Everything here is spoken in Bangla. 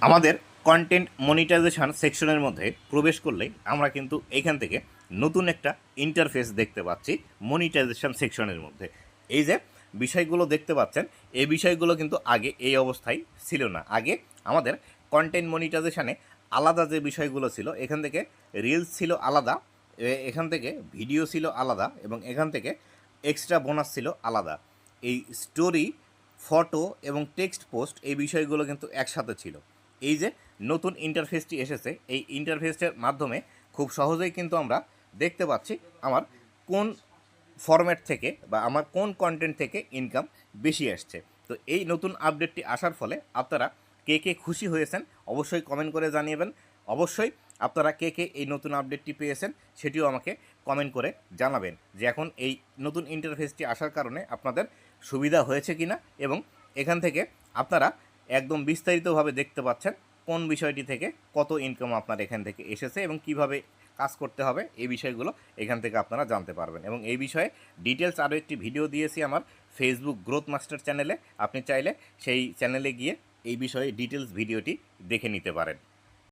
আমাদের কন্টেন্ট মনিটাইজেশন সেকশনের মধ্যে প্রবেশ করলেই আমরা কিন্তু এইখান থেকে নতুন একটা ইন্টারফেস দেখতে পাচ্ছি মনিটাইজেশন সেকশনের মধ্যে। এই যে বিষয়গুলো দেখতে পাচ্ছেন, এই বিষয়গুলো কিন্তু আগে এই অবস্থায় ছিল না। আগে আমাদের কন্টেন্ট মনিটাইজেশনে আলাদা যে বিষয়গুলো ছিল, এখান থেকে রিলস ছিল আলাদা, এখান থেকে ভিডিও ছিল আলাদা, এবং এখান থেকে এক্সট্রা বোনাস ছিল আলাদা। এই স্টোরি, ফটো এবং টেক্সট পোস্ট এই বিষয়গুলো কিন্তু একসাথে ছিল। এই যে নতুন ইন্টারফেসটি এসেছে, এই ইন্টারফেসটার মাধ্যমে খুব সহজেই কিন্তু আমরা দেখতে পাচ্ছি আমার কোন ফরম্যাট থেকে বা আমার কোন কন্টেন্ট থেকে ইনকাম বেশি আসছে। তো এই নতুন আপডেটটি আসার ফলে আপনারা কে কে খুশি হয়েছেন অবশ্যই কমেন্ট করে জানিয়েবেন। অবশ্যই আপনারা কে কে এই নতুন আপডেটটি পেয়েছেন সেটিও আমাকে কমেন্ট করে জানাবেন যে এখন এই নতুন ইন্টারফেসটি আসার কারণে আপনাদের সুবিধা হয়েছে কিনা, এবং এখান থেকে আপনারা একদম বিস্তারিতভাবে দেখতে পাচ্ছেন কোন বিষয়টি থেকে কত ইনকাম আপনার এখান থেকে এসেছে এবং কিভাবে কাজ করতে হবে এই বিষয়গুলো এখান থেকে আপনারা জানতে পারবেন। এবং এই বিষয়ে ডিটেলস আরও একটি ভিডিও দিয়েছি আমার ফেসবুক গ্রোথ মাস্টার চ্যানেলে, আপনি চাইলে সেই চ্যানেলে গিয়ে এই বিষয়ে ডিটেলস ভিডিওটি দেখে নিতে পারেন।